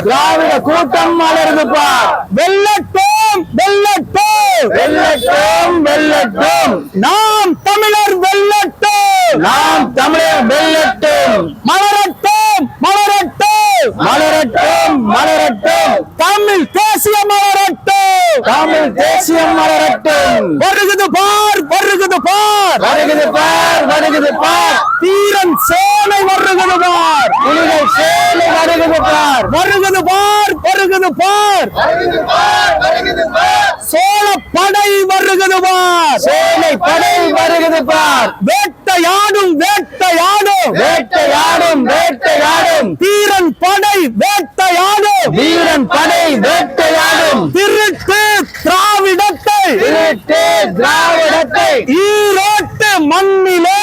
திராவிட கூட்டம் மலருது பார். வெல்லட்டும் வெல்லட்டும் வெல்லட்டும் வெல்லட்டும் நாம் தமிழர் வெல்லட்டும் நாம் தமிழர் வெல்லட்டும். மலரட்டும் மலரட்டும் மலரட்டும் மலரட்டும் தமிழ் தேசியம் மலரட்டும் தமிழ் தேசியம் மலரட்டும். வருகுது பார் வருகுது பார் வருகுது பார் வருகுது பார். தீரன் சேனை வருகுது பார் புலிகள் சேனை வருகுது பார். வருகுது பார் வருகுது பார் சோழ படை வருகுது பார் சேனை படை வருகுது பார். வேட்டையாடும் வேட்டையாடும் வேட்டையாடும் வேட்டையாடும் தீரன் படை வேட்டையாடும் வீரன் படை வேட்டையாடும். திருட்டு திராவிடத்தை திருட்டு திராவிடத்தை ஈரோட்டு மண்ணிலே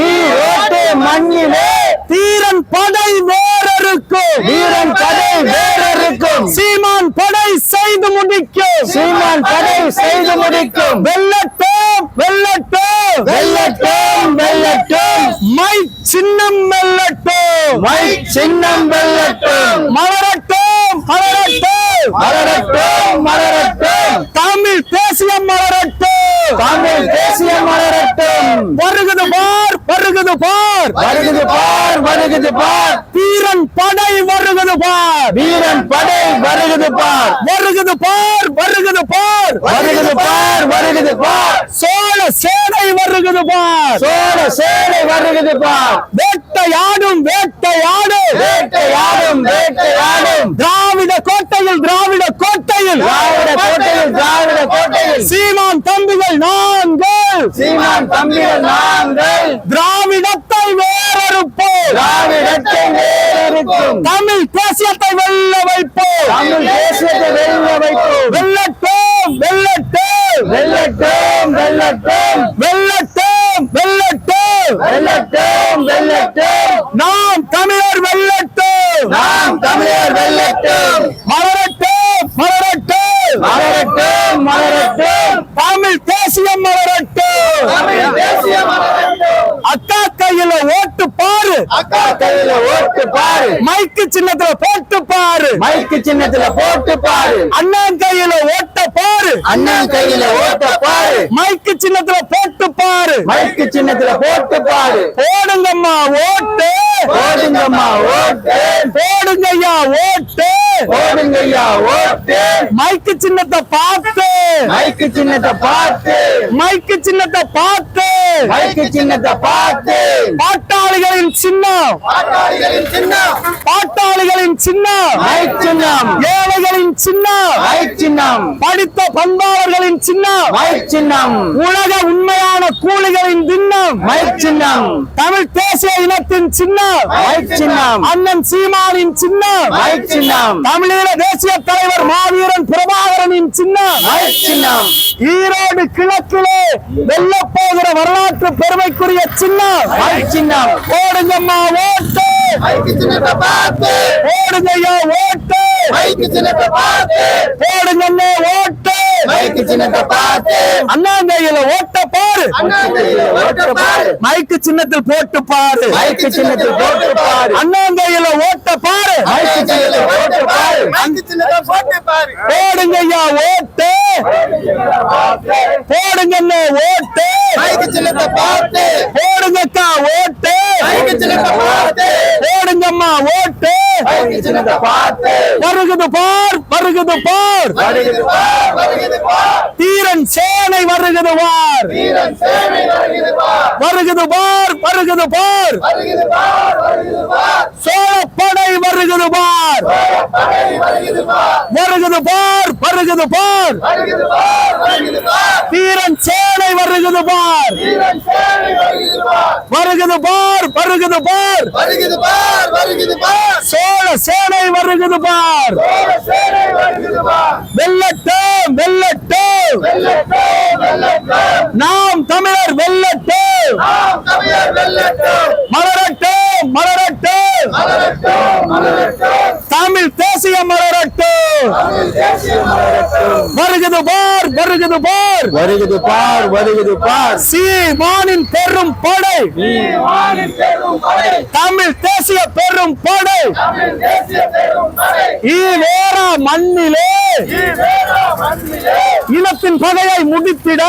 ஈரோட்டு மண்ணிலே தீரன் படை வேறருக்கும் வீரன் படை வேறருக்கும். சீமான் படை செய்து முடிக்கும் சீமான் படை செய்து முடிக்கும். வெல்லட்டும் வெல்லட்டும் வெல்லட்டும் வெல்லட்டும் மை சின்னம் வெல்லட்டும் மை சின்னம் வெல்லட்டும். மலரட்டும் மலரட்டும் மலரட்டும் மலரட்டும் தமிழ் தேசியம் மலரட்டும் தமிழ் தேசியம் மலரட்டும். வருகுது பார் வருகுது பார் வருகுது பார் வருகுது பார். தீரன் படை வருகுது பார் வீரன் படை வருகுது பார். வருகுது பார் வருகுது பார் வருகுது பார் வருகுது பார். சோழ சேனை வருகுது பார் சோழ சேனை வருகுது பார். வேட்டையாடும் வேட்டையாடும் வேட்டையாடும் வேட்டையாடும் திராவிட கோட்டையில் திராவிட கோட்டையில் திராவிட கோட்டையில் திராவிட கோட்டையில் சீமான் தம்பிகள் நாங்கள் சீமான் தம்பிகள் நாங்கள் திராவிடத்தை வேறறுப்போம் திராவிடத்தை வேறறுக்கும். தமிழ் தேசியத்தை வெல்ல வைப்போம் தமிழ் தேசியத்தை வெல்ல வைப்போம். வெல்லட்டும் வெல்லட்டும் வெல்லட்டும் வெல்லட்டும் வெல்லட்டும் வெல்லட்டும் வெல்லட்டும் வெல்லட்டும் நாம் தமிழர் வெல்லட்டும் நாம் தமிழர் வெல்லட்டும். மலரட்டும் மலரட்டும் மலரட்டும் மலரட்டும் தமிழ் தேசியம் மலரட்டும் தமிழ் தேசியம் மலரட்டும். அக்கா கையில ஓட்டு பாரு அக்கா கையில ஓட்டு பாரு. மைக்கு சின்னத்துல போட்டு பாரு மைக்கு சின்னத்துல போட்டு பாரு. அண்ணன் கையில ஓட்ட பாரு அண்ணன் கையில ஓட்ட பாரு. மைக்கு சின்னத்துல போட்டு பாரு மைக்கு சின்னத்துல போட்டு பாரு. போடுங்கம்மா ஓட்டு போடுங்கம்மா ஓட்டு போடுங்கய்யா ஓட்டு போடுங்கய்யா ஓட்டு. மைக்கு சின்னத்தை பார்த்து மைக்கு சின்னத்தை பார்த்து மைக்கு சின்னத்தை பார்த்து மைக்கு சின்னத்தை பார்த்து பாட்டாளிகளின் சின்னம் பாட்டாளிகளின் சின்னம் பாட்டாளிகளின் சின்னம் மைக் சின்னம் ஏழைகளின் சின்னம் மைக் சின்னம் படித்த பண்பாளர்களின் சின்னம் மைக் சின்னம் உலக உண்மையான கூலிகளின் தின்னம் மைக் சின்னம் தமிழ் தேசிய இனத்தின் சின்னம் மைக் சின்னம் அண்ணன் சீமானின் சின்னம் மைக் சின்னம் தமிழீழ தேசிய தலைவர் மாவீரன் பிரபாகரனின் சின்னம் மைக் சின்னம் ஈரோடு கிழக்கிலே வெல்ல போகிற வரலாற்று பெருமைக்குரிய சின்னம் மைக் சின்னம். போடுங்கம்மா ஓட்டு மைக்கு சின்னத்தை பார்த்து போடுங்கய்யா ஓட்டு மைக்கு சின்னத்தை பார்த்து போடுங்கண்ணே ஓட்டு மைக்கு சின்னத்தை பார்த்து அண்ணன் கையில ஓட்ட பாரு அண்ணன் கையில ஓட்ட பாரு. மைக்கு சின்னத்தில் போட்டு பாரு மைக்கு சின்னத்தில் போட்டு பாரு. அண்ணன் கையில ஓட்ட பாரு மைக்கு சின்னத்தை போட்டு பாரு. மைக்கு சின்னத்தை போட்டு பாரு. போடுங்கய்யா ஓட்டு போடுங்கண்ணே ஓட்டு மைக்கு சின்னத்தை பார்த்து போடுங்கக்கா ஓட்டு மைக்கு சின்னத்தை பார்த்து போடுங்கம்மா ஓட்டு மைக்கு சின்னத்தை பார்த்து வருகுது பார் வருகுது பார் வருகிறது பார் வருகிறது பார். தீரன் சேனை வருகுது பார் வீரன் சேனை வருகிறது பார் வருகுது பார் வருகுது பார் வருகிறது பார் வருகிறது பார். சோழ படை வருகுது பார் படை வருகிறது பார் வருகுது பார் வருகுது பார் வருகிறது பார் வருகிறது பார். தீரன் சேனை வருகுது பார் வீரன் சேனை வருகிறது பார் வருகுது பார் வருகுது பார் வருகிறது பார் வருகிறது பார். சோழ சேனை வருகுது பார் சோழ சேனை வருகிறது பார். வெல்லட்டும் வெல்லட்டும் வெல்லட்டும் வெல்லட்டும் நாம் தமிழர் வெல்லட்டும் நாம் தமிழர் வெல்லட்டும். மலரட்டும் மலரட்டும் மலரட்டும் மலரட்டும் தமிழ் தேசியம் மலரட்டும் தமிழ் தேசியம் மலரட்டும். வருகுது பார் வருகுது பார் வருகுது பார் வருகுது பார். சீமானின் பெரும் படை சீமானின் பெரும் படை. தமிழ் தேசிய பெரும் படை தமிழ் தேசிய பெரும் படை. ஈவேரா மண்ணிலே ஈவேரா மண்ணிலே இனத்தின் பகையை முடித்திட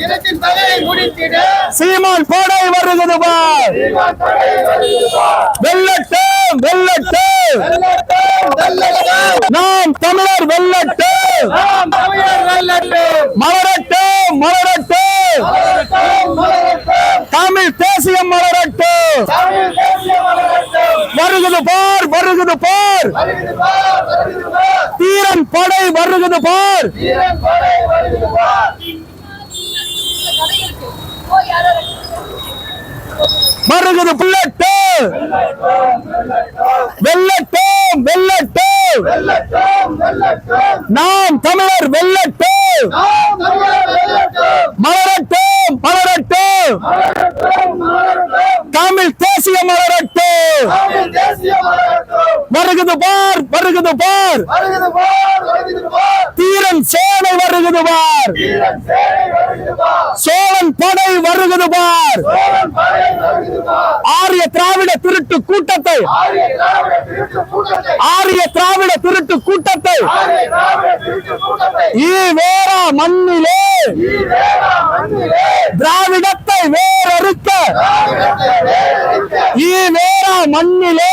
இனத்தின் பகையை முடித்திட சீமான் படை வருகுது பார். சீமான் படை வருகுது பார். வெல்லட்டும் வெல்லட்டும் வெல்லட்டும் வெல்லட்டும். நாம் தமிழர் வெல்லட்டும் நாம் தமிழர் வெல்லட்டும். மலரட்டும் மலரட்டும் மலரட்டும் மலரட்டும். தமிழ் தேசியம் மலரட்டும். தமிழ் தேசியம் மலரட்டும். வருகுது பார் வருகுது பார் வருகுது பார் வருகுது பார். தீரன் படை வருகுது பார். வீரன் படை வருகுது பார். வருகுது புல்லட்டு வெல்லட்டும் வெல்லட்டும் வெல்லட்டும் வெல்லட்டும். நாம் தமிழர் வெல்லட்டும் நாம் தமிழர் வெல்லட்டும். மலரட்டும் மலரட்டும் மலரட்டும் மலரட்டும். தமிழ் தேசியம் மலரட்டும். தமிழ் தேசியம் மலரட்டும். வருகுது பார் வருகுது பார் வருகுது பார் வருகுது பார். தீரன் சேனை வருகுது பார். வீரன் சேனை வருகுது பார். சோழன் படை வருகுது பார். சோழன் படை வருகுது பார். ஆரிய திராவிட திருட்டு கூட்டத்தை ஆரிய திராவிட திருட்டு கூட்டத்தை. ஆரிய திராவிட திருட்டு கூட்டத்தை ஆரிய திராவிட திருட்டு கூட்டத்தை. ஈவேரா மண்ணிலே ஈவேரா மண்ணிலே திராவிடத்தை வேறறுக்க திராவிடத்தை வேரறுக்க. ஈவேரா மண்ணிலே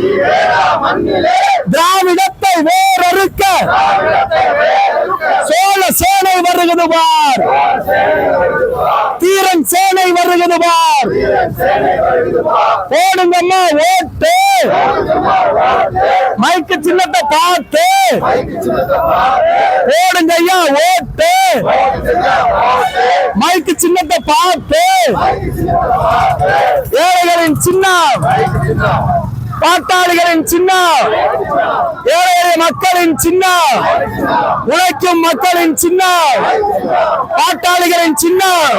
ஈவேரா மண்ணிலே திராவிடத்தை வேறறுக்க திராவிடத்தை வேரறுக்க. சோழ சேனை வருகுது பார். சோழ சேனை வருகுது பார். தீரன் சேனை வருகுது பார். வீரன் சேனை வருகுது பார். போடுங்கம்மா ஓட்டு வருகுது பார் ஓட்டு. மைக்கு சின்னத்தை பார்த்து மைக்கு சின்னத்தை பாரு. போடுங்க ஐயா ஓட்டு ஓட்டுங்க ஓட்டு. மைக்கு சின்னத்தை பார்த்து மைக்கு சின்னத்தை பாரு. ஏழைகளின் சின்னம் மைக்கு சின்னம். பாட்டாளிகளின் சின்னம் ஏழை எளிய மக்களின் சின்னம் உழைக்கும் மக்களின் சின்னம் பாட்டாளிகளின் சின்னம்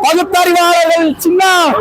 பகுத்தறிவாளர்களின் சின்னம்